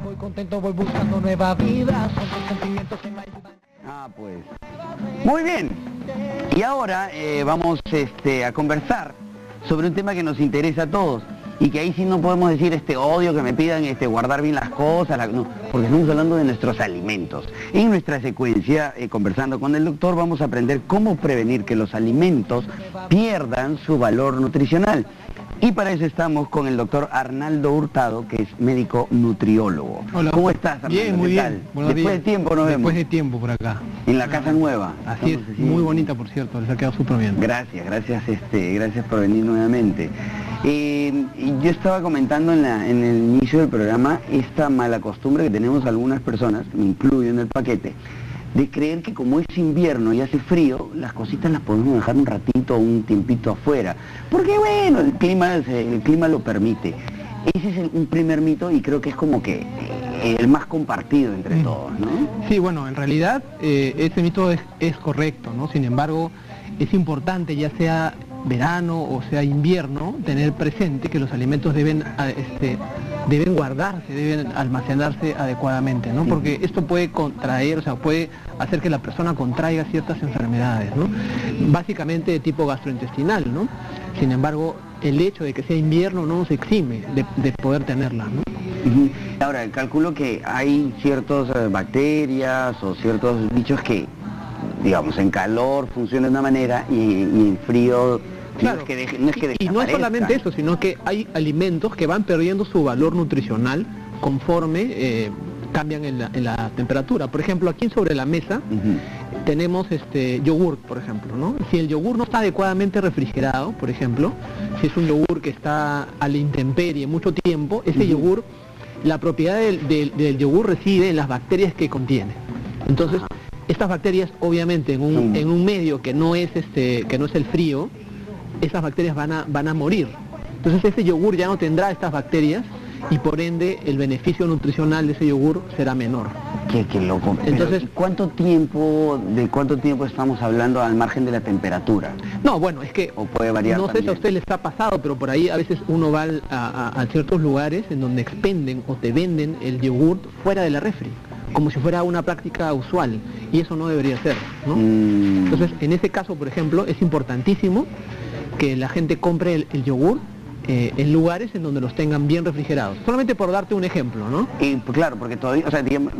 voy contento, voy buscando nueva vida, son tus sentimientos que me ayudan. Ah, pues. Muy bien. Y ahora vamos a conversar sobre un tema que nos interesa a todos. Y que ahí sí no podemos decir odio que me pidan guardar bien las cosas, no, porque estamos hablando de nuestros alimentos. En nuestra secuencia, conversando con el doctor, vamos a aprender cómo prevenir que los alimentos pierdan su valor nutricional. Y para eso estamos con el doctor Arnaldo Hurtado, que es médico nutriólogo. Hola. ¿Cómo estás, Arnaldo? Bien, muy bien. Después de tiempo nos vemos. Después de tiempo por acá. En la casa nueva. Así es, muy bonita por cierto, les ha quedado súper bien. Gracias, gracias por venir nuevamente. Yo estaba comentando en el inicio del programa esta mala costumbre que tenemos algunas personas, me incluyo en el paquete, de creer que como es invierno y hace frío, las cositas las podemos dejar un ratito o un tiempito afuera. Porque bueno, el clima lo permite. Ese es un primer mito y creo que es como que el más compartido entre todos, ¿no? Sí, bueno, en realidad ese mito es correcto, ¿no? Sin embargo, es importante, ya sea verano o sea invierno, tener presente que los alimentos deben guardarse, deben almacenarse adecuadamente, ¿no? Porque esto puede contraer, o sea, puede hacer que la persona contraiga ciertas enfermedades, ¿no? Básicamente de tipo gastrointestinal, ¿no? Sin embargo, el hecho de que sea invierno no nos exime de poder tenerla, ¿no? Ahora, calculo que hay ciertas bacterias o ciertos bichos que, digamos, en calor funcionan de una manera y en frío... Claro, y no es solamente eso, sino que hay alimentos que van perdiendo su valor nutricional conforme cambian en la temperatura. Por ejemplo, aquí sobre la mesa tenemos yogur, por ejemplo, ¿no? Si el yogur no está adecuadamente refrigerado, por ejemplo, si es un yogur que está a la intemperie mucho tiempo, ese yogur, la propiedad del yogur reside en las bacterias que contiene. Entonces, estas bacterias, obviamente, en un medio que no es el frío, esas bacterias van a morir. Entonces ese yogur ya no tendrá estas bacterias y por ende el beneficio nutricional de ese yogur será menor. Qué loco. Entonces, ¿de cuánto tiempo estamos hablando al margen de la temperatura? No, bueno, es que ¿O puede variar no sé también? si a usted les ha pasado, pero por ahí a veces uno va a ciertos lugares en donde expenden o te venden el yogur fuera de la refri, como si fuera una práctica usual, y eso no debería ser, ¿no? Entonces, en ese caso, por ejemplo, es importantísimo que la gente compre el yogur en lugares en donde los tengan bien refrigerados. Solamente por darte un ejemplo, ¿no? Claro, porque todavía, o sea, digamos,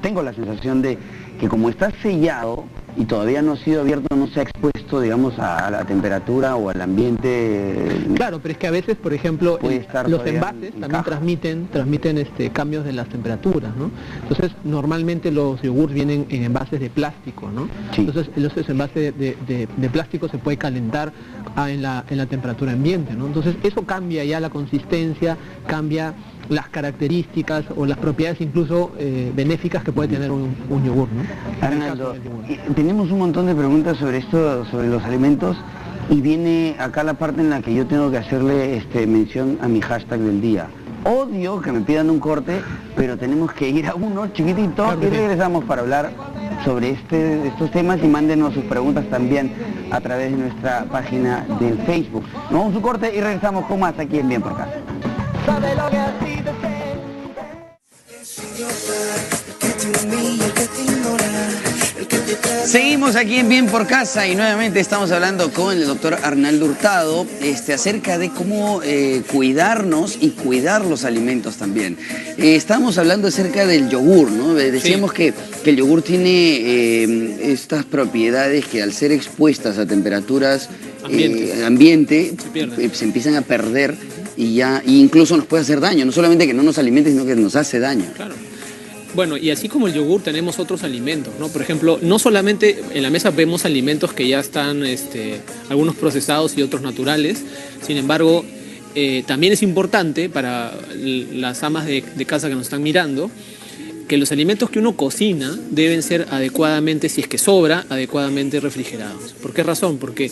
tengo la sensación de que como está sellado y todavía no ha sido abierto, no se ha expuesto, digamos, a la temperatura o al ambiente. Claro, pero es que a veces, por ejemplo, los envases en también transmiten cambios de las temperaturas, ¿no? Entonces, normalmente los yogurts vienen en envases de plástico, ¿no? Sí. Entonces, los envases de plástico se puede calentar en la temperatura ambiente, ¿no? Entonces, eso cambia ya la consistencia, cambia las características o las propiedades incluso benéficas que puede tener un yogur, ¿no? Arnaldo, tenemos un montón de preguntas sobre esto, sobre los alimentos, y viene acá la parte en la que yo tengo que hacerle mención a mi hashtag del día. Odio que me pidan un corte, pero tenemos que ir a uno chiquitito, claro, y regresamos para hablar sobre estos temas, y mándenos sus preguntas también a través de nuestra página de Facebook. Nos vamos a un corte y regresamos con más aquí en Bien por Casa. Sabe lo que a ti te Seguimos aquí en Bien por Casa y nuevamente estamos hablando con el doctor Arnaldo Hurtado acerca de cómo cuidarnos y cuidar los alimentos también. Estamos hablando acerca del yogur, ¿no? Decíamos que el yogur tiene estas propiedades que al ser expuestas a temperaturas ambiente se empiezan a perder y incluso nos puede hacer daño. No solamente que no nos alimente, sino que nos hace daño. Claro. Bueno, y así como el yogur tenemos otros alimentos, ¿no? Por ejemplo, no solamente en la mesa vemos alimentos que ya están, algunos procesados y otros naturales. Sin embargo, también es importante para las amas de casa que nos están mirando, que los alimentos que uno cocina deben ser adecuadamente, si es que sobra, adecuadamente refrigerados. ¿Por qué razón? Porque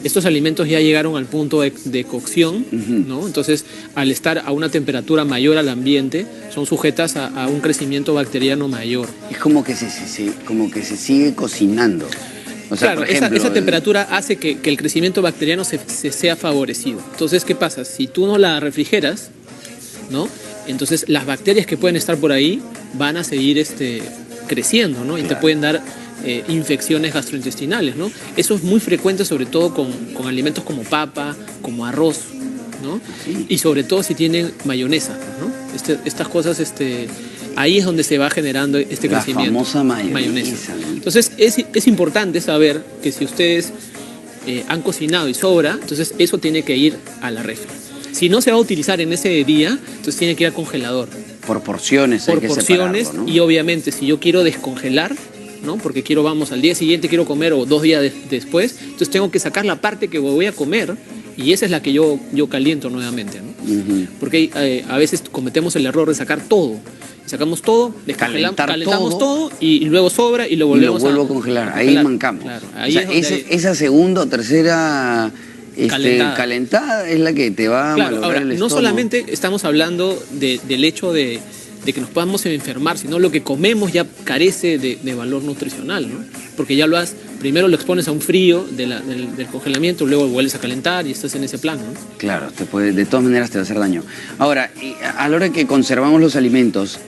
estos alimentos ya llegaron al punto de cocción, ¿no? Entonces, al estar a una temperatura mayor al ambiente, son sujetas a un crecimiento bacteriano mayor. Es como que se sigue cocinando. O sea, claro, por ejemplo, esa temperatura hace que el crecimiento bacteriano se sea favorecido. Entonces, ¿qué pasa? Si tú no la refrigeras, ¿no? Entonces las bacterias que pueden estar por ahí van a seguir creciendo, ¿no? Y te pueden dar infecciones gastrointestinales, ¿no? Eso es muy frecuente, sobre todo con alimentos como papa, como arroz, ¿no? Sí. Y sobre todo si tienen mayonesa, ¿no? Estas cosas, ahí es donde se va generando este crecimiento. La famosa mayonesa. Entonces es importante saber que si ustedes han cocinado y sobra, entonces eso tiene que ir a la refri. Si no se va a utilizar en ese día, entonces tiene que ir al congelador. Por porciones hay que separarlo, ¿no? Y obviamente si yo quiero descongelar, ¿no? Porque al día siguiente quiero comer o 2 días después, entonces tengo que sacar la parte que voy a comer y esa es la que yo caliento nuevamente, ¿no? Porque a veces cometemos el error de sacar todo. Sacamos todo, calentamos todo y luego sobra y lo volvemos a congelar. Ahí mancamos. Claro, ahí esa segunda o tercera calentada es la que te va a malograr el estómago. No solamente estamos hablando del hecho de que nos podamos enfermar, sino lo que comemos ya carece de valor nutricional, ¿no? Porque ya primero lo expones a un frío del congelamiento, luego vuelves a calentar y estás en ese plan, ¿no? Claro, de todas maneras te va a hacer daño. Ahora, a la hora que conservamos los alimentos,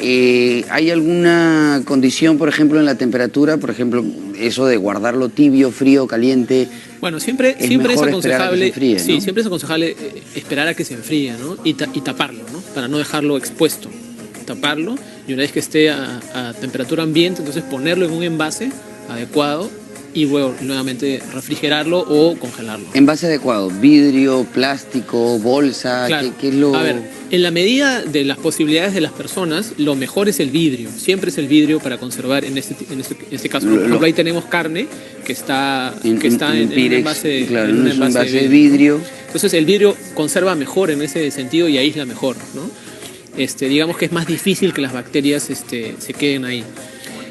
¿hay alguna condición, por ejemplo, en la temperatura? Por ejemplo, eso de guardarlo tibio, frío, caliente. Bueno, siempre es aconsejable, siempre es aconsejable esperar a que se enfríe, ¿no? Y taparlo, ¿no? Para no dejarlo expuesto. Taparlo y una vez que esté a temperatura ambiente, entonces ponerlo en un envase adecuado y luego nuevamente refrigerarlo o congelarlo. Envase adecuado, vidrio, plástico, bolsa, claro. ¿qué es lo...? A ver, en la medida de las posibilidades de las personas, lo mejor es el vidrio. Siempre es el vidrio para conservar, en este caso. Por ejemplo, ahí tenemos carne que está en un envase, claro, en un envase de vidrio. Entonces el vidrio conserva mejor en ese sentido y aísla mejor, ¿no? Digamos que es más difícil que las bacterias se queden ahí.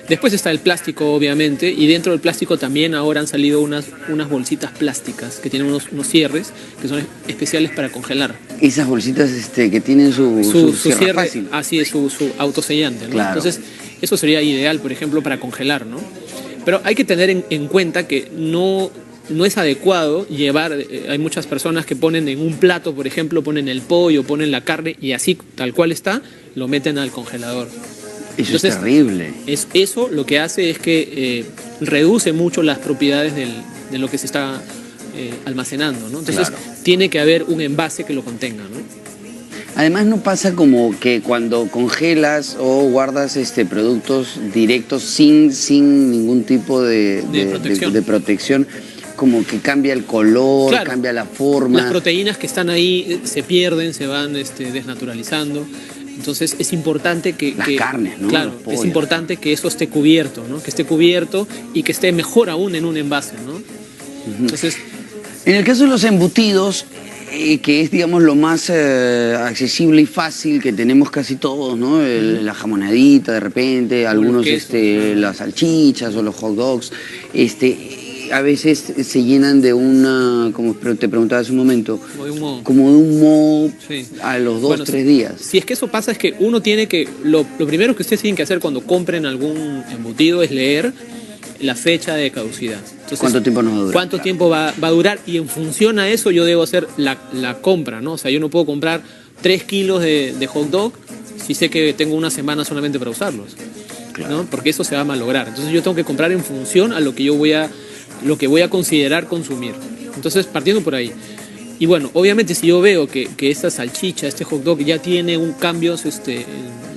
Después está el plástico, obviamente, y dentro del plástico también ahora han salido unas bolsitas plásticas que tienen unos cierres que son especiales para congelar. Esas bolsitas que tienen su cierre fácil. Así es, su autosellante, ¿no? Claro. Entonces, eso sería ideal, por ejemplo, para congelar, ¿no? Pero hay que tener en cuenta que no es adecuado llevar, hay muchas personas que ponen en un plato, por ejemplo, ponen el pollo, ponen la carne y así, tal cual está, lo meten al congelador. Entonces, es terrible. Eso lo que hace es que reduce mucho las propiedades de lo que se está almacenando, ¿no? Entonces tiene que haber un envase que lo contenga, ¿no? Además no pasa como que cuando congelas o guardas productos directos sin ningún tipo de protección, como que cambia el color, claro, cambia la forma. Las proteínas que están ahí se pierden, se van desnaturalizando. Entonces es importante que... Las carnes, ¿no? Claro, es importante que eso esté cubierto, ¿no? Que esté cubierto y que esté mejor aún en un envase, ¿no? Entonces... En el caso de los embutidos, que es, digamos, lo más accesible y fácil que tenemos casi todos, ¿no? La jamonadita de repente, algunos las salchichas o los hot dogs, a veces se llenan de como te preguntaba hace un momento, como de un moho sí, a los 2 o 3 días. Si es que eso pasa es que uno tiene que, lo primero que ustedes tienen que hacer cuando compren algún embutido es leer la fecha de caducidad. Entonces, ¿cuánto tiempo nos va a durar? ¿Cuánto tiempo va a durar? Y en función a eso yo debo hacer la compra, ¿no? O sea, yo no puedo comprar 3 kilos de hot dog si sé que tengo una semana solamente para usarlos, ¿no? Porque eso se va a malograr. Entonces yo tengo que comprar en función a lo que voy a considerar consumir. Entonces, partiendo por ahí. Y bueno, obviamente si yo veo que esta salchicha, este hot dog ya tiene cambios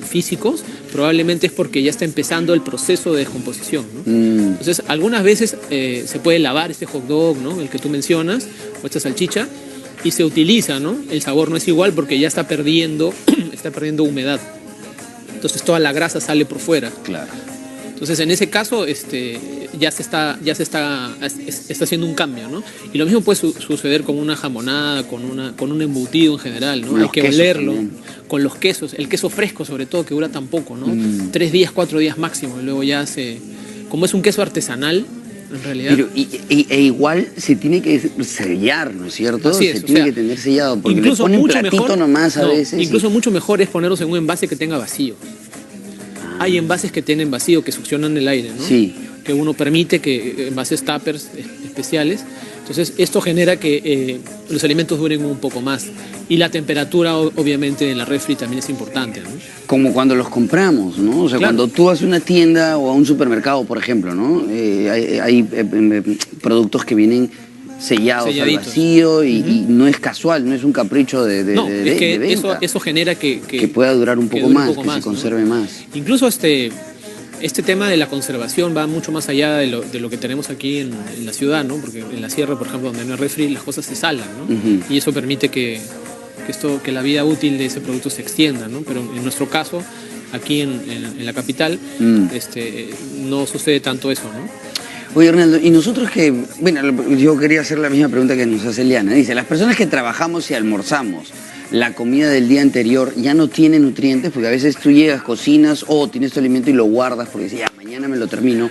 físicos, probablemente es porque ya está empezando el proceso de descomposición, ¿no? Entonces, algunas veces se puede lavar este hot dog, ¿no? El que tú mencionas, o esta salchicha, y se utiliza, ¿no? El sabor no es igual porque ya está perdiendo humedad. Entonces toda la grasa sale por fuera. Claro. Entonces en ese caso ya se está haciendo un cambio, ¿no? Y lo mismo puede suceder con una jamonada, con un embutido en general, ¿no? Hay que olerlo, con los quesos, el queso fresco sobre todo, que dura tan poco, ¿no? 3 días, 4 días máximo, y luego ya como es un queso artesanal, en realidad. Pero, igual se tiene que sellar, ¿no es cierto? Así es, se tiene que tener sellado, porque incluso le ponen mucho platito mejor, nomás a veces. Incluso mucho mejor es ponerlos en un envase que tenga vacío. Hay envases que tienen vacío, que succionan el aire, ¿no? Sí. Que uno permite que envases tuppers especiales. Entonces, esto genera que los alimentos duren un poco más. Y la temperatura, obviamente, en la refri también es importante, ¿no? Como cuando los compramos, ¿no? O sea, Claro. cuando tú vas a una tienda o a un supermercado, por ejemplo, ¿no? Hay productos que vienen sellados al Selladitos. vacío y no es casual, no es un capricho de No, es que venta. eso genera que pueda durar un poco dure más, poco que se ¿no? conserve más. Incluso este tema de la conservación va mucho más allá de lo que tenemos aquí en la ciudad, ¿no? Porque en la sierra, por ejemplo, donde no hay refri, las cosas se salan, ¿no? Y eso permite que la vida útil de ese producto se extienda, ¿no? Pero en nuestro caso, aquí en la capital, no sucede tanto eso, ¿no? Oye, Arnaldo, y nosotros que, bueno, yo quería hacer la misma pregunta que nos hace Eliana. Dice, las personas que trabajamos y almorzamos la comida del día anterior ya no tiene nutrientes, porque a veces tú llegas, cocinas o tienes tu alimento y lo guardas porque dices, ya, mañana me lo termino.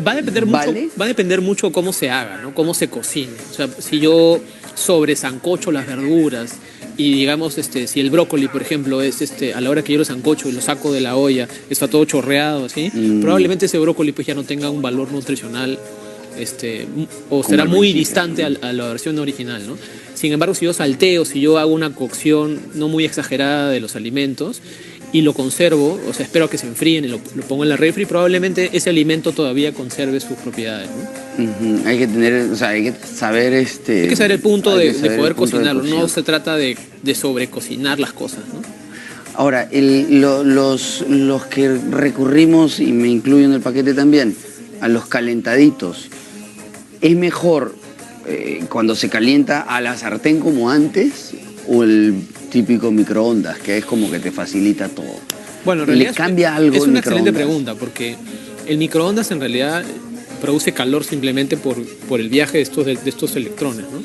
Va a depender mucho cómo se haga, ¿no? Cómo se cocine. O sea, si yo sobresancocho las verduras y digamos, si el brócoli, por ejemplo, es a la hora que yo lo sancocho y lo saco de la olla, está todo chorreado, así, probablemente ese brócoli pues ya no tenga un valor nutricional, o será muy distante a la versión original, ¿no? Sin embargo, si yo salteo, si yo hago una cocción no muy exagerada de los alimentos y lo conservo, o sea, espero a que se enfríen y lo pongo en la refri, probablemente ese alimento todavía conserve sus propiedades, ¿no? Hay que tener, o sea, hay que saber Hay que saber el punto de poder cocinarlo, no se trata de sobrecocinar las cosas, ¿no? Ahora, los que recurrimos, y me incluyo en el paquete también, a los calentaditos, ¿es mejor cuando se calienta a la sartén como antes o el típico microondas, que es como que te facilita todo? Bueno, en realidad ¿Le cambia algo es el una excelente microondas? pregunta, porque el microondas en realidad produce calor simplemente por el viaje de estos electrones, ¿no?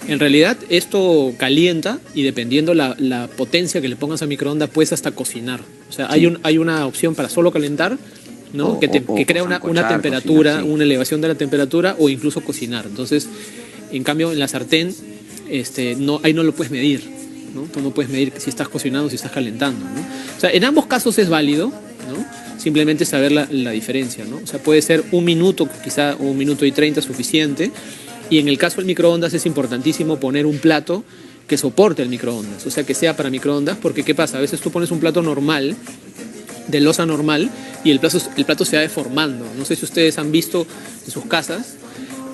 En realidad esto calienta y dependiendo la potencia que le pongas al microondas puedes hasta cocinar. O sea, hay una opción para solo calentar, ¿no? que crea una temperatura, cocinar, sí. Una elevación de la temperatura o incluso cocinar. Entonces, en cambio en la sartén, ahí no lo puedes medir, ¿no? Tú no puedes medir si estás cocinando o si estás calentando, ¿no? O sea, en ambos casos es válido, ¿no? Simplemente saber la diferencia, ¿no? O sea, puede ser 1 minuto, quizá 1 minuto y 30 suficiente. Y en el caso del microondas es importantísimo poner un plato que soporte el microondas, o sea, que sea para microondas, porque ¿qué pasa? A veces tú pones un plato normal, de loza normal, y el plato se va deformando. No sé si ustedes han visto en sus casas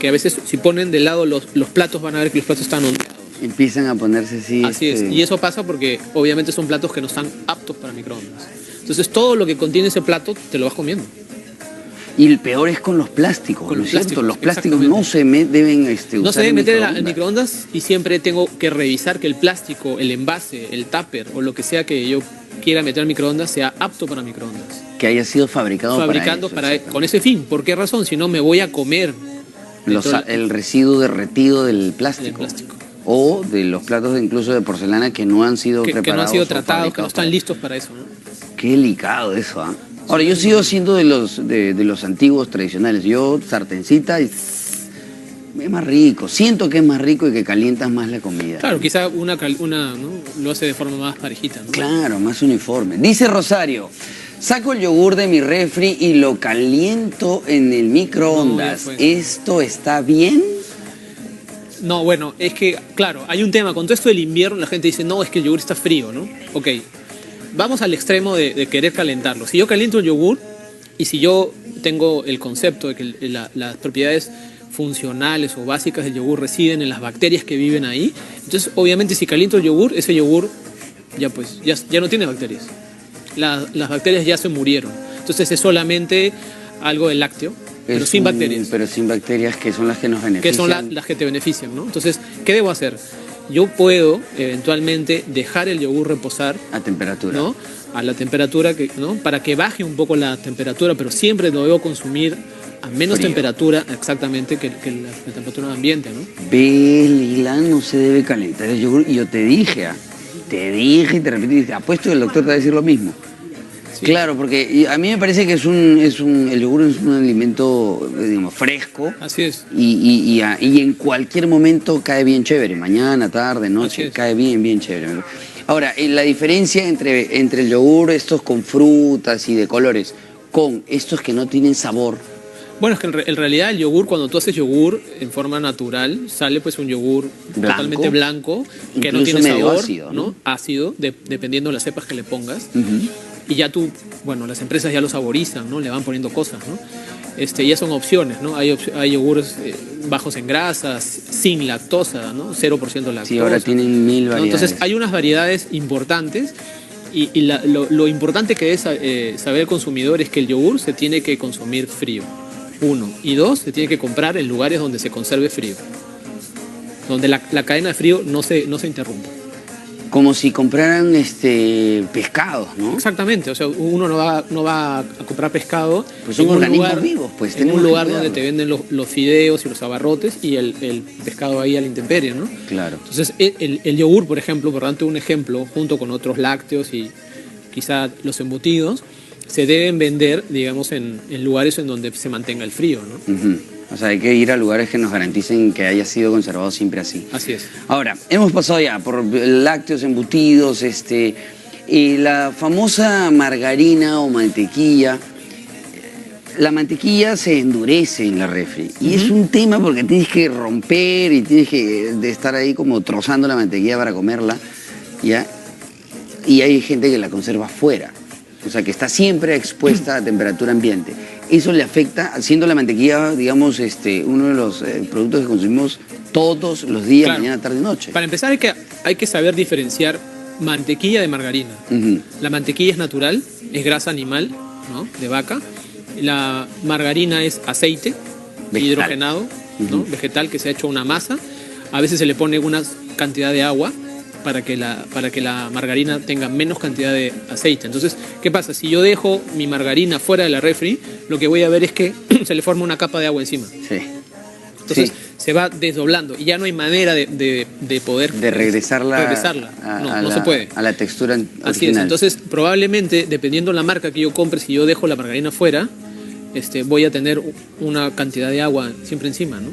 que a veces si ponen de lado los platos van a ver que los platos están ondeados. Empiezan a ponerse así. Así es, y eso pasa porque obviamente son platos que no están aptos para microondas. Entonces todo lo que contiene ese plato te lo vas comiendo. Y el peor es con los plásticos, Con ¿no los es cierto? plásticos, Los plásticos exactamente. no se deben usar No se debe meter en en microondas y siempre tengo que revisar que el plástico, el envase, el tupper o lo que sea que yo quiera meter al microondas sea apto para microondas. Que haya sido fabricado Fabricando para eso, con ese fin. ¿Por qué razón? Si no me voy a comer el residuo derretido del plástico. O de los platos incluso de porcelana que no han sido preparados. Que no han sido o tratados, que no fabricados están para- listos para eso, ¿no? Qué delicado eso, ¿ah? Ahora, yo sigo siendo de los antiguos tradicionales. Yo, sartencita, es más rico. Siento que es más rico y que calientas más la comida. Claro, quizá una ¿no? Lo hace de forma más parejita, ¿no? Claro, más uniforme. Dice Rosario, saco el yogur de mi refri y lo caliento en el microondas. No, ya fue. ¿Esto está bien? No, bueno, es que, claro, hay un tema. Con todo esto del invierno la gente dice, no, es que el yogur está frío, ¿no? Ok, vamos al extremo de querer calentarlo. Si yo caliento el yogur y si yo tengo el concepto de que las propiedades funcionales o básicas del yogur residen en las bacterias que viven ahí, entonces obviamente si caliento el yogur, ese yogur ya no tiene bacterias. Las bacterias ya se murieron. Entonces es solamente algo del lácteo, pero sin bacterias. Pero sin bacterias, que son las que nos benefician. Que son las que te benefician, ¿no? Entonces, ¿qué debo hacer? Yo puedo eventualmente dejar el yogur reposar, A temperatura. ¿no? A la temperatura, ¿no? Para que baje un poco la temperatura, pero siempre lo debo consumir a menos Frío. temperatura exactamente que la temperatura ambiente, ¿no? Ve, Lila, no se debe calentar el yogur. Y yo te dije y te repetí, apuesto que el doctor te va a decir lo mismo. Sí. Claro, porque a mí me parece que el yogur es un alimento, digamos, fresco. Así es. Y en cualquier momento cae bien chévere, mañana, tarde, Así noche, es. cae bien chévere. Ahora, la diferencia entre el yogur, estos con frutas y de colores, con estos que no tienen sabor, Bueno, es que en realidad el yogur, cuando tú haces yogur en forma natural, sale pues un yogur totalmente blanco, que no tiene sabor, ácido, ¿no? Ácido, dependiendo de las cepas que le pongas. Y ya tú, bueno, las empresas ya lo saborizan, ¿no? Le van poniendo cosas, ¿no? Ya son opciones, ¿no? Hay yogures bajos en grasas, sin lactosa, ¿no? 0% lactosa. Sí, ahora tienen 1000 variedades. Entonces hay unas variedades importantes y lo importante que es saber el consumidor es que el yogur se tiene que consumir frío, 1. Y 2, se tiene que comprar en lugares donde se conserve frío, donde la cadena de frío no se interrumpa. Como si compraran pescados, ¿no? Exactamente, o sea, uno no va a comprar pescado. Pues son organismos vivos, pues. En un lugar donde te venden los fideos y los abarrotes y el pescado ahí a la intemperie, ¿no? Claro. Entonces, el yogur, por ejemplo, por darte un ejemplo, junto con otros lácteos y quizá los embutidos, se deben vender, digamos, en lugares en donde se mantenga el frío, ¿no? O sea, hay que ir a lugares que nos garanticen que haya sido conservado siempre así. Así es. Ahora, hemos pasado ya por lácteos, embutidos, y la famosa margarina o mantequilla. La mantequilla se endurece en la refri. Y es un tema porque tienes que romper y tienes que estar ahí como trozando la mantequilla para comerla, ¿ya? Y hay gente que la conserva fuera. O sea, que está siempre expuesta a temperatura ambiente. Eso le afecta, siendo la mantequilla, digamos, uno de los productos que consumimos todos los días, claro, mañana, tarde y noche. Para empezar hay que saber diferenciar mantequilla de margarina. La mantequilla es natural, es grasa animal, ¿no? De vaca. La margarina es aceite vegetal, hidrogenado, ¿no? Vegetal, que se ha hecho una masa. A veces se le pone una cantidad de agua para que la margarina tenga menos cantidad de aceite. Entonces, ¿qué pasa? Si yo dejo mi margarina fuera de la refri, lo que voy a ver es que se le forma una capa de agua encima. Sí. Entonces, se va desdoblando y ya no hay manera de poder... De regresarla. No se puede. A la textura original. Así es. Entonces, probablemente, dependiendo de la marca que yo compre, si yo dejo la margarina fuera, voy a tener una cantidad de agua siempre encima, ¿no?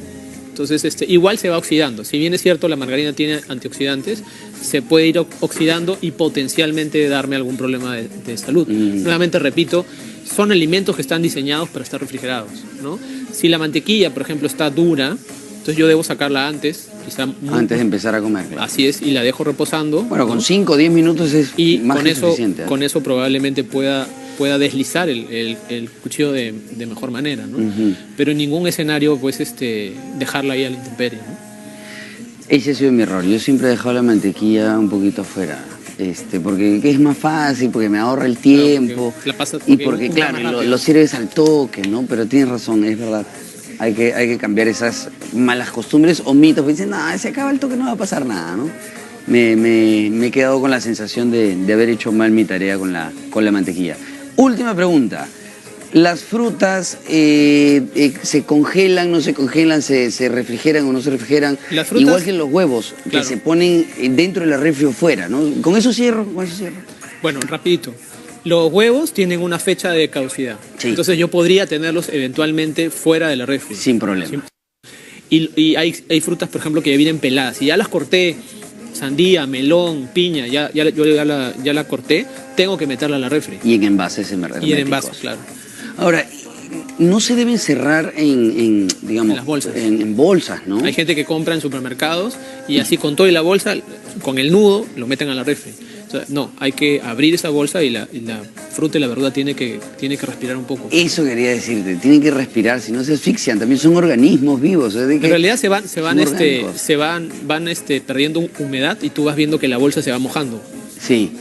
Entonces, igual se va oxidando. Si bien es cierto, la margarina tiene antioxidantes, se puede ir oxidando y potencialmente darme algún problema de salud. Nuevamente repito, son alimentos que están diseñados para estar refrigerados, ¿no? Si la mantequilla, por ejemplo, está dura, entonces yo debo sacarla antes, quizá antes de empezar a comerla. Así es, y la dejo reposando. Bueno, con 5 o 10 minutos es más que suficiente. Con eso probablemente pueda deslizar el cuchillo de mejor manera, ¿no? Pero en ningún escenario, pues, dejarla ahí a la intemperie, ¿no? Ese ha sido mi error. Yo siempre he dejado la mantequilla un poquito afuera. Porque es más fácil, porque me ahorra el tiempo. Y porque, claro, lo sirves al toque, ¿no? Pero tienes razón, es verdad. Hay que cambiar esas malas costumbres o mitos que dicen, no, se acaba el toque, no va a pasar nada, ¿no? Me he quedado con la sensación de haber hecho mal mi tarea con la mantequilla. Última pregunta. ¿Las frutas se congelan, no se congelan, se refrigeran o no se refrigeran? Las frutas, igual que los huevos, claro, que se ponen dentro de la refri o fuera, ¿no? ¿Con eso cierro? Bueno, rapidito. Los huevos tienen una fecha de caducidad. Sí. Entonces yo podría tenerlos eventualmente fuera de la refri. Sin problema. Y hay frutas, por ejemplo, que ya vienen peladas. Si ya las corté, sandía, melón, piña, yo ya la corté, tengo que meterla a la refri. Y en envases herméticos. Y en envases, claro. Ahora, no se deben cerrar digamos, en las bolsas. En bolsas, ¿no? Hay gente que compra en supermercados y así con todo y la bolsa, con el nudo, lo meten a la refri. O sea, no, hay que abrir esa bolsa y la fruta y la verdura tiene que respirar un poco. Eso quería decirte, tienen que respirar, si no se asfixian, también son organismos vivos. En realidad se van perdiendo humedad y tú vas viendo que la bolsa se va mojando. Sí.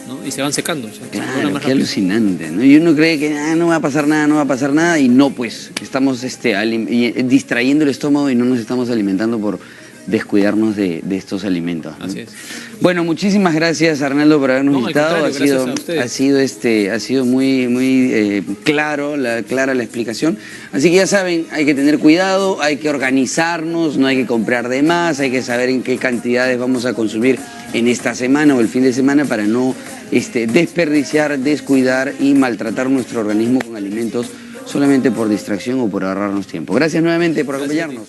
¿no? Y se van secando. O sea, claro, qué alucinante, ¿no? Y uno cree que no va a pasar nada, y no, pues, estamos distrayendo el estómago y no nos estamos alimentando por descuidarnos de estos alimentos, ¿no? Así es. Bueno, muchísimas gracias, Arnaldo, por habernos invitado. Ha sido muy clara la explicación. Así que ya saben, hay que tener cuidado, hay que organizarnos, no hay que comprar de más, hay que saber en qué cantidades vamos a consumir en esta semana o el fin de semana para no desperdiciar, descuidar y maltratar nuestro organismo con alimentos solamente por distracción o por ahorrarnos tiempo. Gracias nuevamente por acompañarnos.